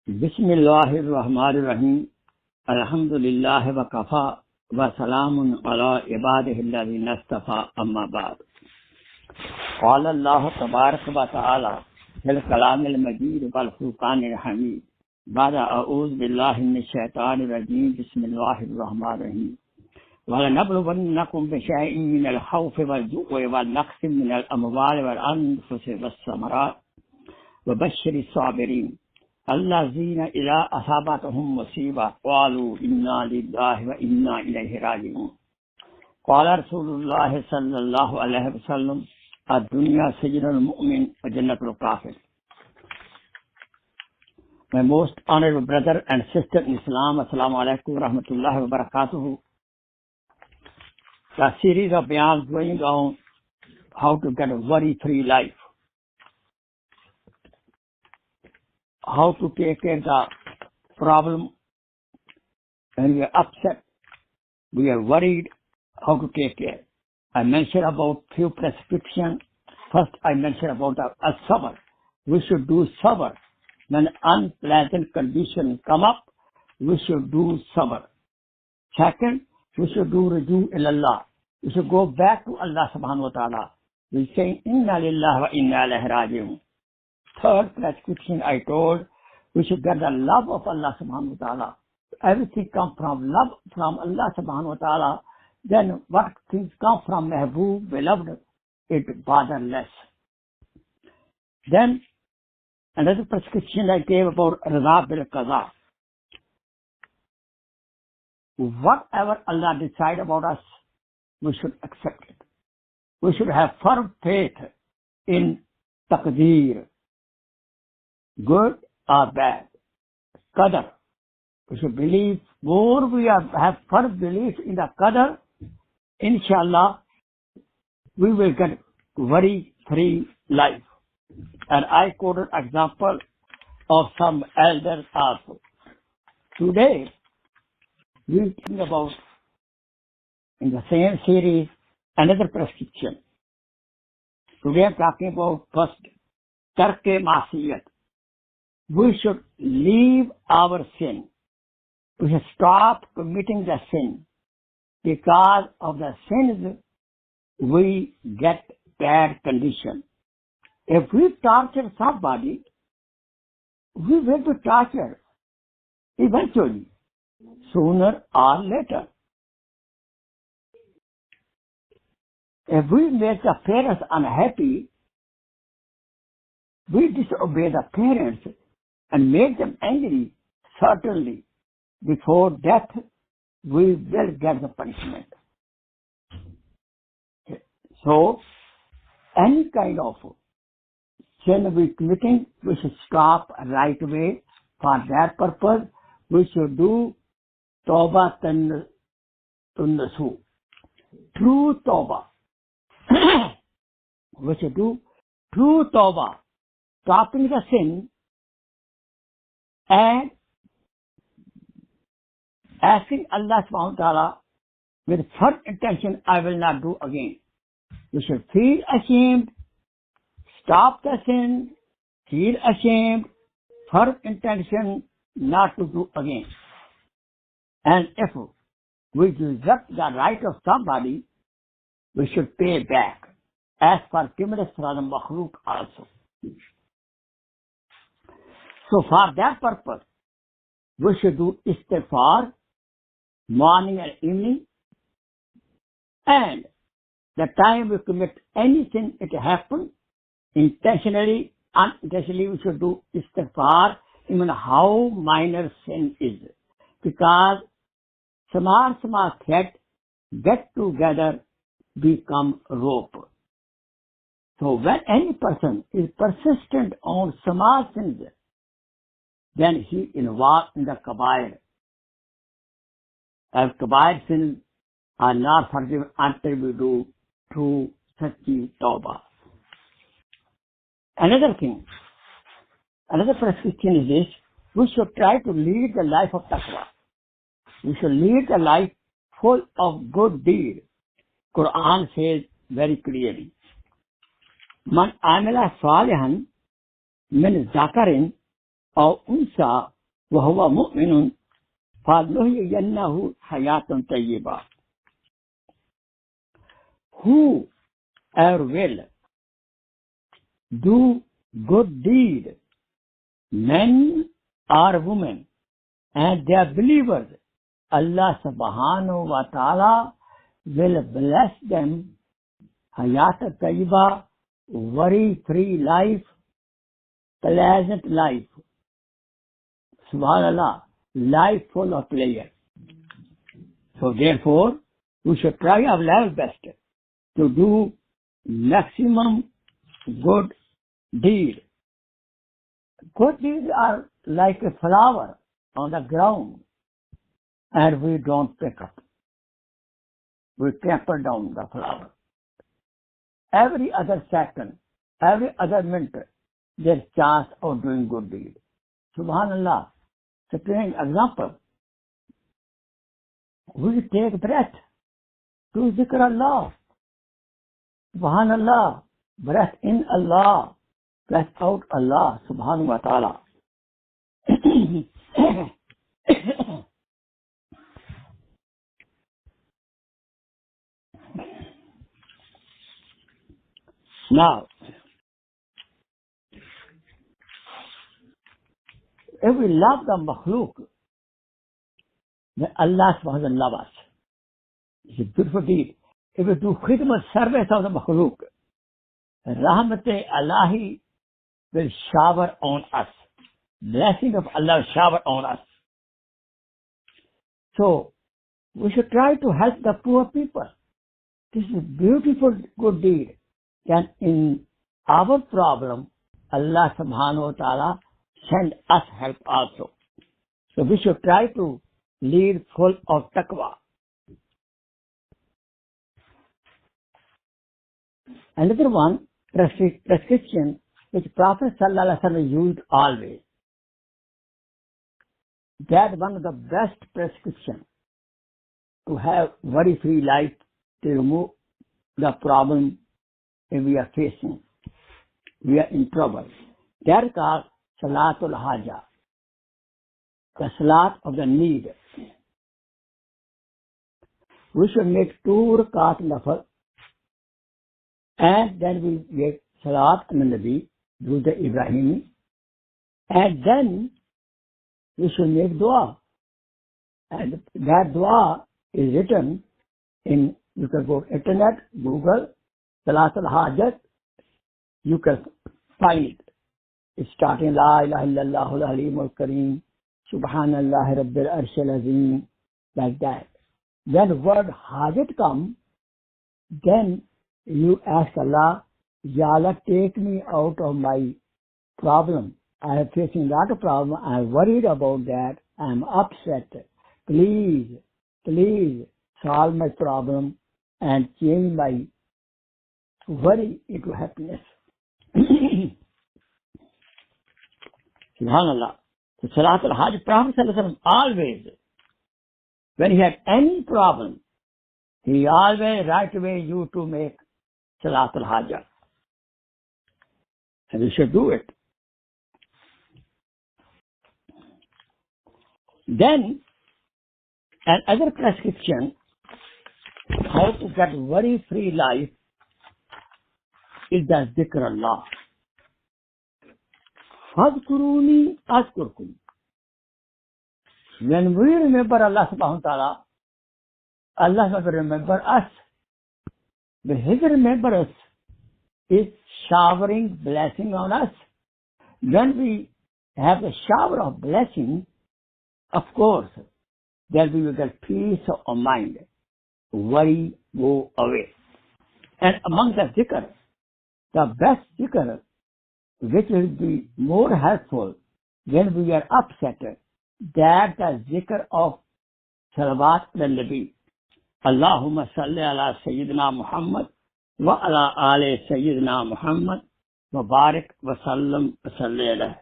बिस्मिल्लाहिर्रहमानिर्रहीम अल्हम्दुलिल्लाहि व कफ़ा व सलामुन अला इबादिहिल्लज़ीना इस्तफ़ा अम्मा बाद। क़ाला अल्लाहु तबारक व तआला फिल कलामिल मजीद वल फ़ुरक़ानिल हमीद बाद अऊज़ु बिल्लाहि मिनश शैतानिर रजीम बिस्मिल्लाहिर्रहमानिर्रहीम वलनब्लुवन्नकुम बिशैइन मिनल ख़ौफ़ि वल जु'i व नक़्सिम मिनल अमवालि वल अनफ़ुसि वस्समरात व बश्शिरिस साबिरीन अल्लज़ीना इज़ा असाबतहुम मुसीबा क़ालू इन्ना लिल्लाहि व इन्ना इलैहि राजिऊन। क़ाला रसूलुल्लाह सल्लल्लाहु अलैहि वसल्लम ad-dunya sijnul mu'min wa jannatul kafir। My most honorable brother and sister in Islam, Assalamu alaikum wa rahmatullahi wa barakatuhu. The series of bayans going on how to get a worry-free life, how to take care of the problem when we are upset, we are worried, how to take care. I mentioned about few prescriptions. First, I mentioned about a sabr. We should do sabr. When unpleasant conditions come up, we should do sabr. Second, we should do ruju ilallah. We should go back to Allah subhanahu wa ta'ala. We say, inna lilah wa inna ilayhi raji'un. Third prescription I told, we should get the love of Allah subhanahu wa ta'ala. Everything comes from love from Allah subhanahu wa ta'ala. Then what things come from Mehboob, beloved, it bother less. Then another prescription I gave about Raza bil Qaza. Whatever Allah decide about us, we should accept it. We should have firm faith in taqdeer, good or bad, qadar. We should believe, more we have firm belief in the qadar, inshallah, we will get worry-free life. And I quoted example of some elders also. Today, we think about, in the same series, another prescription. Today I'm talking about first, tarke masiyat. We should leave our sin. We should stop committing the sin. Because of the sins, we get bad condition. If we torture somebody, we will be tortured eventually, sooner or later. If we make the parents unhappy, we disobey the parents and make them angry, certainly before death we will get the punishment. So, any kind of sin we committing, we should stop right away. For that purpose, we should do taubah tunnasu, true taubah. We should do true taubah, stopping the sin and asking Allah subhanahu wa ta'ala with firm intention, I will not do again. We should feel ashamed, stop the sin, feel ashamed, firm intention not to do again. And if we usurp the right of somebody, we should pay back, as for forgiveness for the makhluk also. So for that purpose, we should do istighfar, morning and evening, and the time we commit any sin, it happens, intentionally, unintentionally, we should do istighfar, even how minor sin is. Because small thread get together, become rope. So when any person is persistent on small sins, then he involved in the kabair. As kabair sins are not forgiven until we do true sachi taubah. Another thing, another prescription is this: we should try to lead the life of taqwa. We should lead a life full of good deeds. Quran says very clearly, Man amila salihan min zakarin aw unsa وهو مؤمن فلنحيينه حياة طيبة. Whoever will do good deed, men or women, and they are believers, Allah subhanahu wa ta'ala will bless them hayat tayyiba, worry free life, pleasant life. Subhanallah, life full of pleasure. So therefore, we should try our level best to do maximum good deed. Good deeds are like a flower on the ground, and we don't pick up. We trample down the flower. Every other second, every other minute, there's chance of doing good deed. Subhanallah. Second example, we take breath to zikr Allah. Subhanallah. Breath in Allah, breath out Allah subhanahu wa ta'ala. Now, if we love the makhluk, then Allah subhanahu wa ta'ala loves us. It's a beautiful deed. If we do khidmat, service of the makhluk, rahmat-e Allahi will shower on us. Blessing of Allah will shower on us. So, we should try to help the poor people. This is a beautiful good deed. Then in our problem, Allah subhanahu wa ta'ala send us help also. So we should try to lead full of taqwa. Another one, prescription, which Prophet sallallahu alaihi wasallam used always. That one of the best prescription to have worry-free life, to remove the problem if we are facing. We are in trouble. That is called salatul haja, the salat of the need. We should make 2 rakat nafal, and then we make salat on the Nabi, do the Ibrahimi, and then we should make dua. And that dua is written in, you can go internet, Google, Salatul Hajat, you can find it. It's starting La ilaha illallah al-halim al-kareem, subhanallah rabbil arshil azim, like that. When word Hajat come, then you ask Allah, Ya Allah, take me out of my problem. I am facing a lot of problem. I am worried about that. I am upset. Please, please solve my problem and change my worry into happiness. Subhanallah. So Salatul Hajj, Prophet sallallahu alaihi wasallam always, when he had any problem, he always right away used to make Salatul Hajj. And we should do it. Then, another prescription, how to get worry-free life, is the zikr Allah. Fadhkuruni azkurkum. When we remember Allah subhanahu wa ta'ala, Allah will remember us. When His remembrance is showering blessing on us, when we have the shower of blessing, of course, then we will get peace of mind. Worry go away. And among the zikr, the best zikr, which will be more helpful when we are upset, that the zikr of salawat al-Nabi. Allahumma salli ala Sayyidina Muhammad wa ala ali Sayyidina Muhammad wa barik wa sallam wa salli alayhi.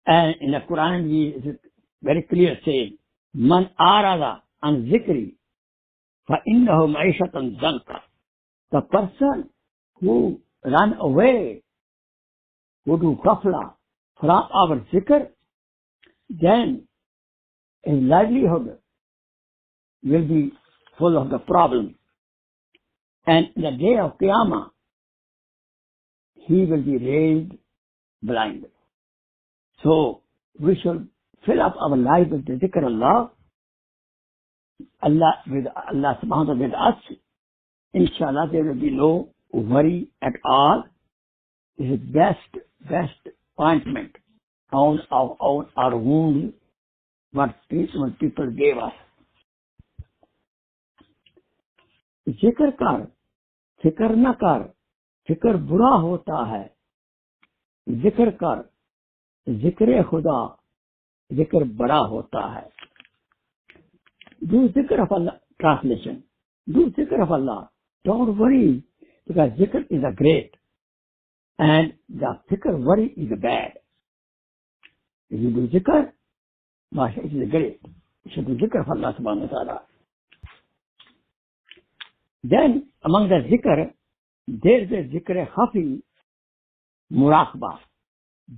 And in the Quran, he is very clear saying, Man arada an zikri fa innahu ma'ishatan zanka. The person who run away, who do ghafla from our zikr, then his livelihood will be full of the problem. And in the day of Qiyamah, he will be raised blind. So we should fill up our life with the zikr Allah, with Allah subhanahu wa ta'ala with us. Inshallah, there will be no worry at all. This is best ointment on our wound, what people gave us. जिक्र कर, फिक्र न कर, फिक्र बुरा होता है. जिक्र कर, जिक्र खुदा, जिक्र बड़ा होता है. Do zikr of Allah. Translation: do zikr of Allah. Don't worry, because zikr is a great, and the fikr worry is a bad. If you do zikr, masha, it is a great. You should do zikr of Allah subhanahu wa ta'ala. Then, among the zikr, there is a zikr khafi, muraqbah.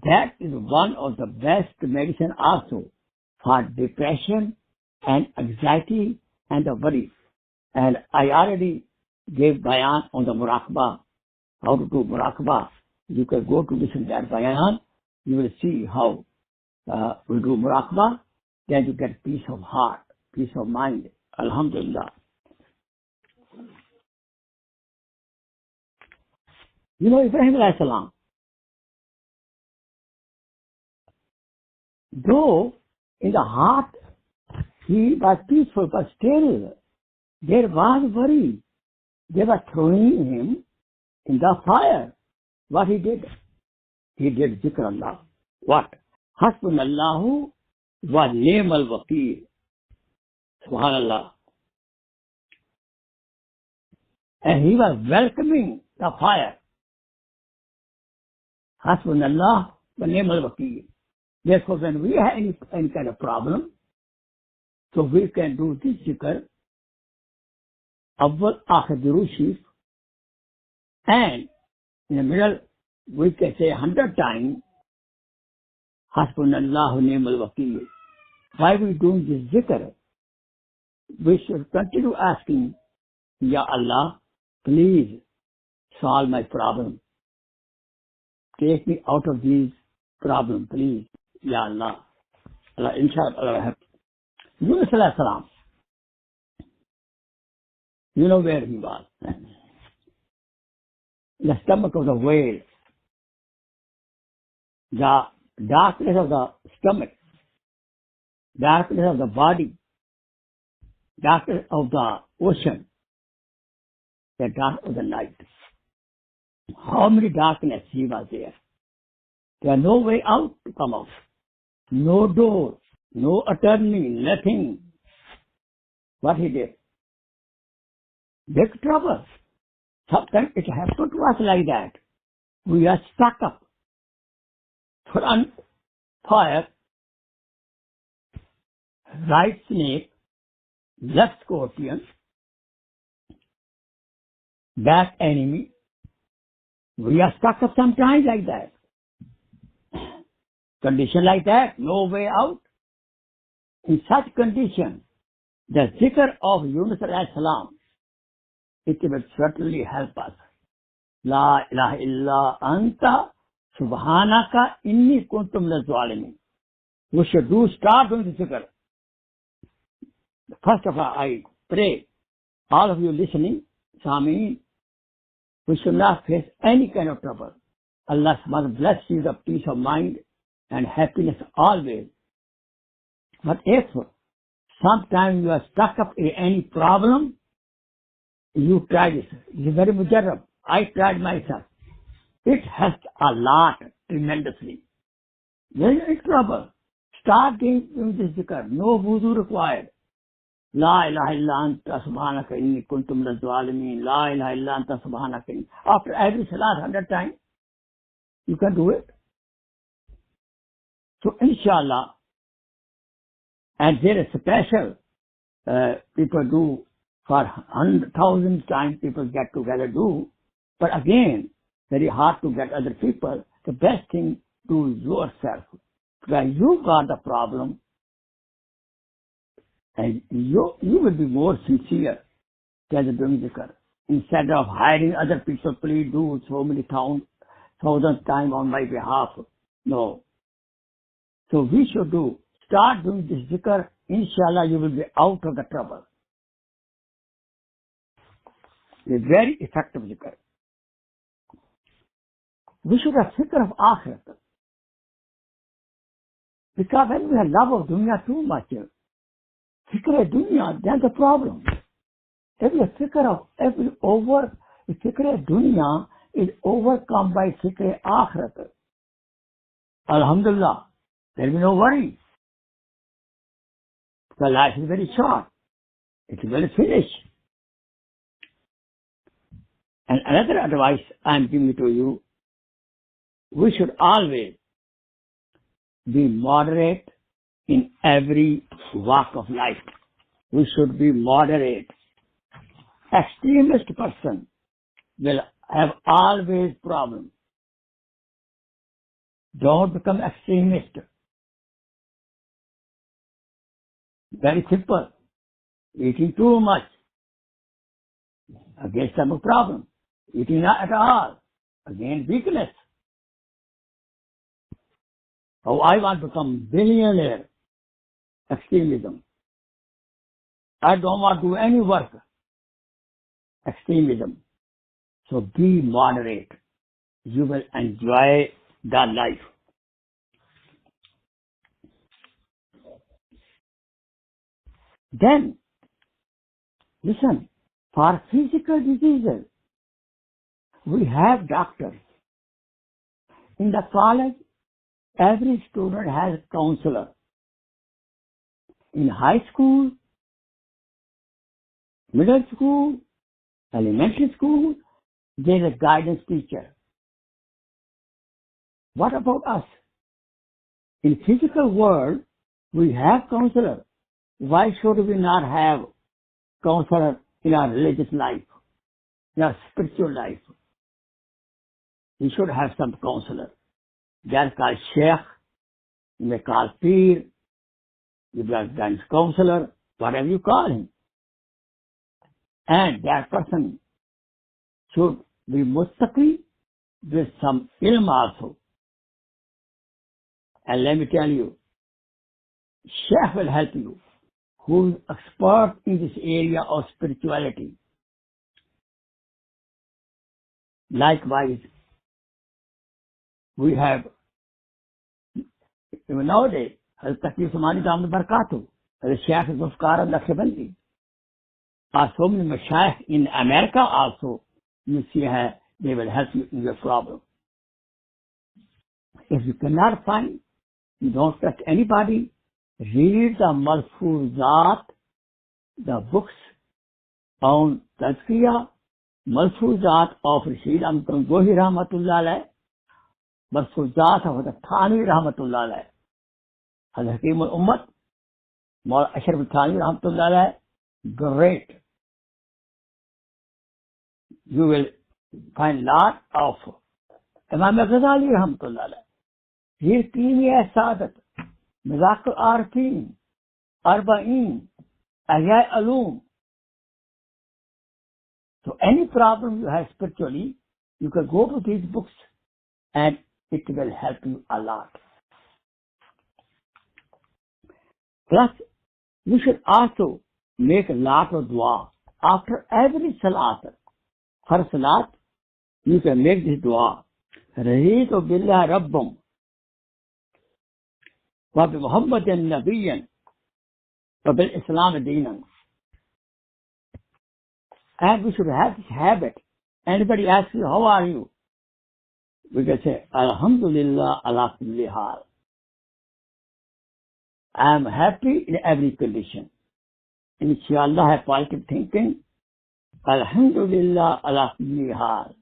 That is one of the best medicine also for depression and anxiety and the worry. And I already gave bayan on the muraqbah, how to do muraqbah. You can go to listen to that bayan. You will see how we do muraqbah. Then you get peace of heart, peace of mind. Alhamdulillah. You know Ibrahim alayhi salam, though in the heart he was peaceful, but still there was worry. They were throwing him in the fire. What he did? He did zikr Allah. What? Hasbunallahu wa ni'mal wakeel. Subhanallah. And he was welcoming the fire. Hasbunallah wa ni'mal wakeel. Therefore, when we have any kind of problem, so we can do this zikr, awwal, akhir, Darood Shareef, and in the middle, we can say 100 times, Hasbunallahu ni'mal wakeel. Why we doing this zikr? We should continue asking, Ya Allah, please solve my problem. Take me out of these problems, please. Ya Allah. Allah, inshallah, Allah will help. Yunus alayhi salam, you know where he was. The stomach of the whale. The darkness of the stomach, darkness of the body, darkness of the ocean, the dark of the night. How many darkness he was there? There was no way out to come out. No door, no attorney, nothing. What he did? Big trouble. Sometimes it happens to us like that. We are stuck up. Front fire, right snake, left scorpion, back enemy. We are stuck up sometimes like that. Condition like that, no way out. In such condition, the zikr of Yunus alayhi salam, it will certainly help us. La ilaha illa anta subhanaka inni kuntum minaz zalimin. We should start doing the zikr. First of all, I pray, all of you listening, Sameen, we should not face any kind of trouble. Allah subhanahu wa ta'ala bless you the peace of mind and happiness always. But if sometimes you are stuck up in any problem, you try this. It is very mujarrab. I tried myself. It helps a lot, tremendously. When you're in trouble, start doing this zikr. No wuzu required. La ilaha illa anta subhanaka inni kuntum minaz zalimin. La ilaha illa anta subhanaka inni. After every salat 100 times, you can do it. So inshallah, and there is special, people do for 100,000 times people get together do, but again, very hard to get other people. the best thing do yourself. Because you got the problem, and you will be more sincere than doing zikr. Instead of hiring other people, please do so many thousand times on my behalf. No. So we should start doing this zikr. Inshallah, you will be out of the trouble. It's very effective zikr. We should have zikr of akhirat. Because when we have love of dunya too much, zikr of dunya, that's the problem. Every zikr of dunya is overcome by zikr of akhirat. Alhamdulillah, there will be no worry. The life is very short. It will finish. And another advice I am giving to you, we should always be moderate in every walk of life. We should be moderate. Extremist person will have always problems. Don't become extremist. Very simple. Eating too much. Again, stomach problem. Eating not at all. Again, weakness. Oh, I want to become billionaire. Extremism. I don't want to do any work. Extremism. So be moderate. You will enjoy the life. Then, listen, for physical diseases, we have doctors. In the college, every student has a counselor. In high school, middle school, elementary school, there is a guidance teacher. What about us? In physical world, we have counselor. Why should we not have counselor in our religious life, in our spiritual life? We should have some counselor. They are called Sheikh, you may call Faqir, you may call counselor, whatever you call him. And that person should be muttaqi with some ilm also. And let me tell you, Sheikh will help you, who is expert in this area of spirituality. Likewise, we have, even nowadays, Al-Taqi Samani Dhamma Barakatuh, Sheikh Khokhar and Naqshbandi. Are so many mashayikh in America also, you see how they will help you in your problem. If you cannot find, you don't trust anybody, read the Malfuzat, the books on Tazkiyah, Malfuzat of Rashid Amkan Gohi Rahmatullah alayh, Malfuzat of the Thani Rahmatullah alayh, Al-Hakim al-Ummat, Maul Ashraf al-Thani Rahmatullah alayh, great. You will find lot of Imam al-Ghazali Rahmatullah alayh. Here Qimya Sadat, Mizaq al-Arfin, Arba'in, Ahya Alum. So any problem you have spiritually, you can go to these books and it will help you a lot. Plus, you should also make a lot of dua. After every salat, for salat, you can make this dua. Rahitu billah rabbum. Wa bi Muhammadin nabiyyan. Wa bil Islam deenan. And we should have this habit. Anybody asks you, how are you? We can say, Alhamdulillah ala kulli hal. I am happy in every condition. Inshallah, have positive thinking. Alhamdulillah ala kulli hal.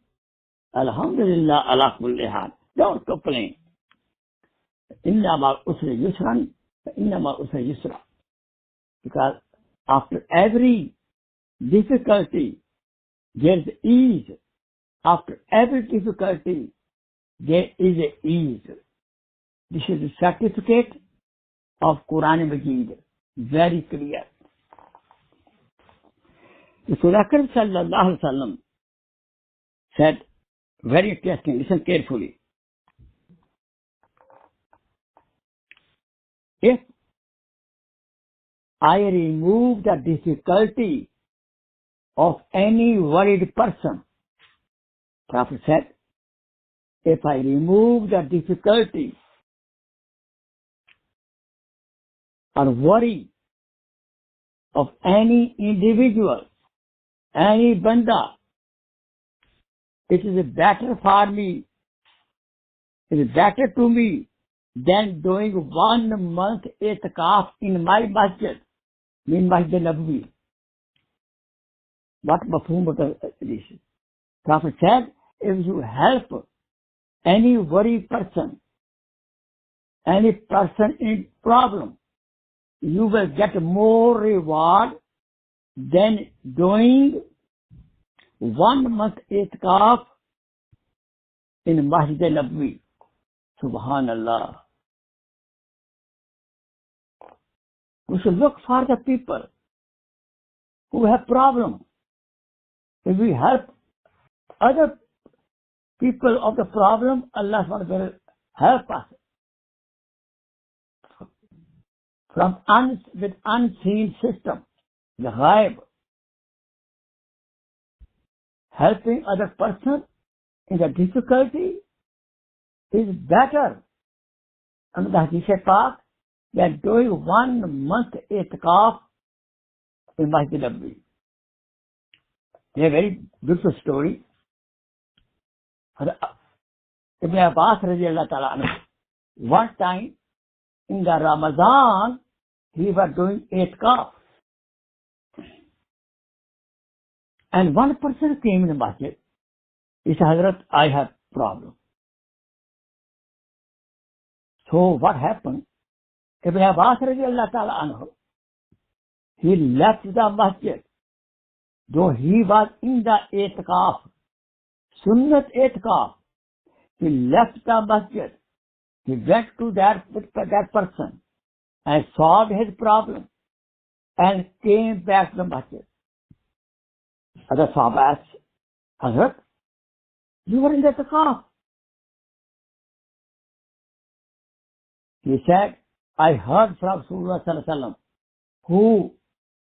Alhamdulillah ala kulli hal. Don't complain. Inna ma usri yusran, inna ma usri yusra. Because after every difficulty, there is ease. After every difficulty, there is a ease. This is a certificate of Quran Majid. Very clear. Rasul Akram sallallahu alaihi wasallam said, very interesting, listen carefully. If I remove the difficulty of any worried person, Prophet said, if I remove the difficulty or worry of any individual, any banda, it is better for me, it is better to me than doing 1 month itikaf in my masjid, in Masjid Nabawi. What mafhum of this? Prophet said, if you help any worried person, any person in problem, you will get more reward than doing 1 month itikaf in Masjid Nabawi. Subhanallah. We should look for the people who have problems. If we help other people of the problem, Allah will help us. From with unseen system, the ghaib, helping other person in the difficulty is better under the Hadith Pak than doing 1 month itikaf in Masjid Nabawi. A very beautiful story. Ibn Abbas radiallahu ta'ala anhu, one time in the Ramadan, he was doing itikaf. And one person came in the masjid. He said, Hazrat, I have problem. So what happened? Ibn Abbas radiallahu ta'ala anhu, he left the masjid, though he was in the itikaf, sunnat itikaf. He left the masjid. He went to that person and solved his problem and came back to the masjid. Other Sahaba asked, Hazrat, you were in the itikaf. He said, I heard from Rasulullah sallallahu alaihi wasallam, who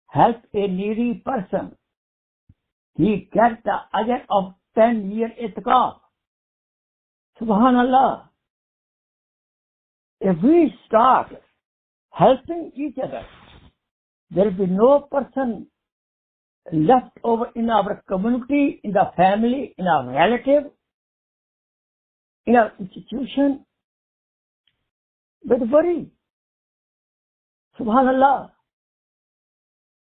helped a needy person, he gets the ajr of 10-year itikaf. Subhanallah. If we start helping each other, there will be no person left over in our community, in the family, in our relative, in our institution, with worry. Subhanallah.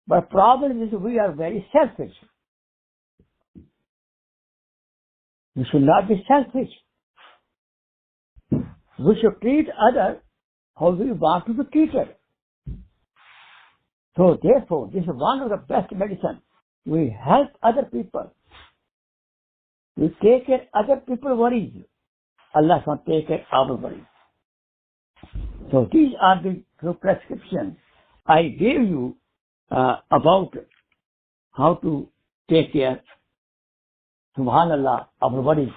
But problem is we are very selfish. We should not be selfish. We should treat others how we want to be treated. So therefore, this is one of the best medicine. We help other people. We take care other people's worries. Allah will take care of our worries. So these are the prescriptions I gave you about how to take care, subhanallah, of worries.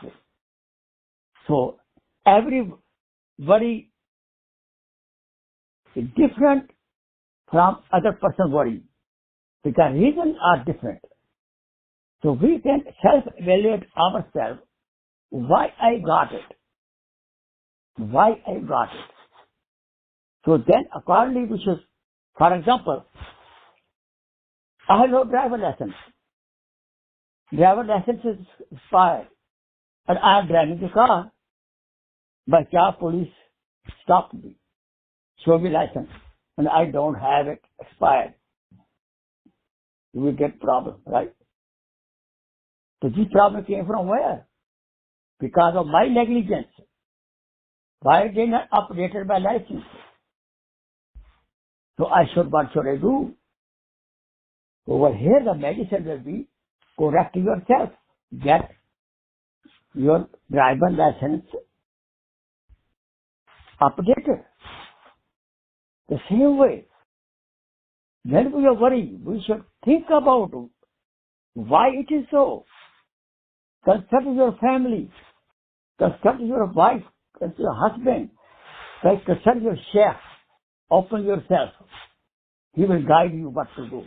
So every worry is different from other person's worry, because reasons are different. So we can self-evaluate ourselves, why I got it. Why I got it. So then accordingly we should, for example, I have no driver license. Driver license is expired. And I am driving the car. But police stopped me. Show me license. And I don't have it expired. You will get problem, right? So this problem came from where? Because of my negligence. Why did not updated my license? So what should I do? Over here the medicine will be correct yourself. Get your driver license updated. The same way, when we are worried, we should think about why it is so. Consult your family, consult your wife, consult your husband, consult your Sheikh. Open yourself. He will guide you what to do.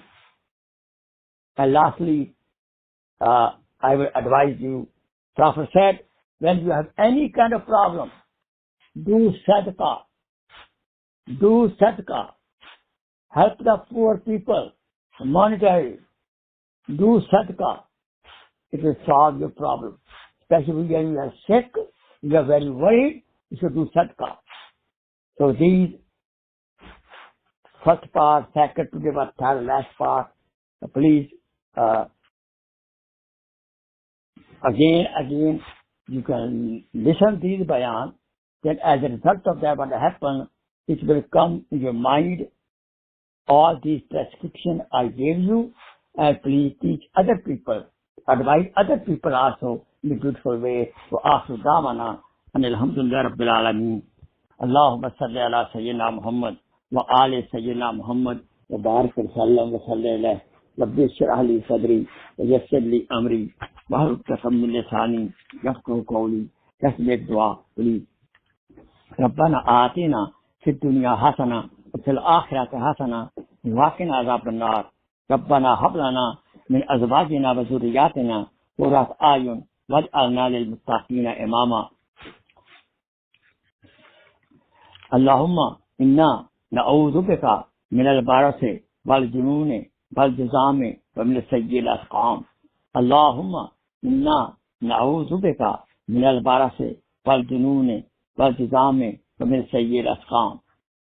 And lastly, I will advise you, Prophet said, when you have any kind of problem, do sadaqah. Do sadaqah. Help the poor people monetarily. Do sadaqah. It will solve your problem. Especially when you are sick, you are very worried, you should do sadaqah. So these first part, second, today was third, last part. Please, again, you can listen to these bayan. Then as a result of that, what will happen, it will come in your mind. All these prescriptions I gave you, and please teach other people. Advise other people also in a beautiful way. وآخر دعوانا أن الحمد لله رب العالمين. اللهم صل على سيدنا محمد وآل سيدنا محمد وبارك وسلم عليه. رب اشرح لي صدري ويسر لي أمري واحلل عقدة من لساني يفقهوا قولي. Let's make dua, please. ربنا آتنا في الدنيا حسنة وفي الآخرة حسنة وقنا عذاب النار. ربنا هب لنا من أزواجنا وذرياتنا قرة أعين واجعلنا للمتقين إماما. اللهم إنا نعوذ بك من البرص والجنون والجذام ومن سيء الأسقام. اللهم إنا نعوذ بك من البرص والجنون والجذام ومن سيء الأسقام.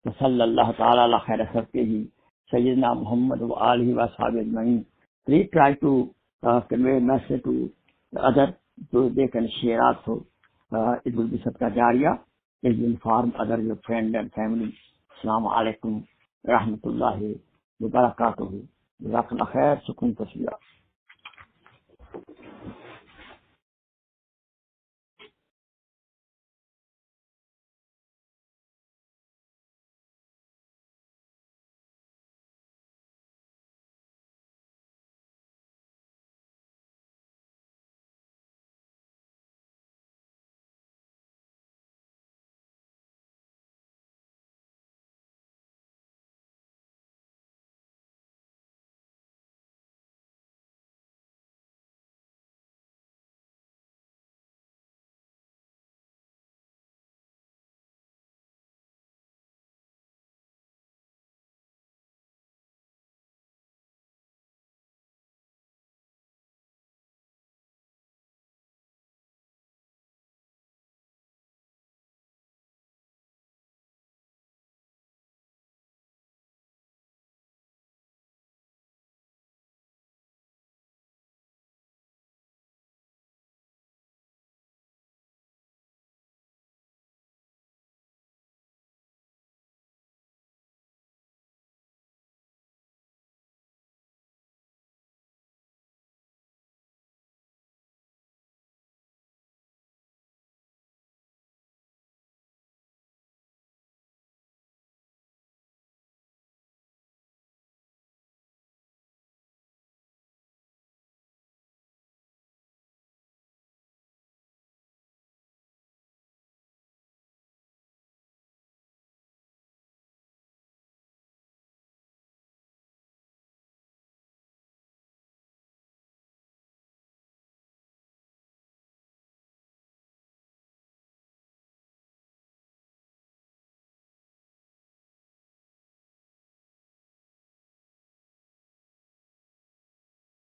وصلى الله تعالى على خير خلقه سيدنا محمد وآله وصحبه أجمعين. Please try to convey a message to the other so they can share also. It will be sadaqah jariyah. Please inform other your friend and family. Assalamu alaikum wa rahmatullahi wa barakatuhu. Jazakallah khair. Shukran tasbih.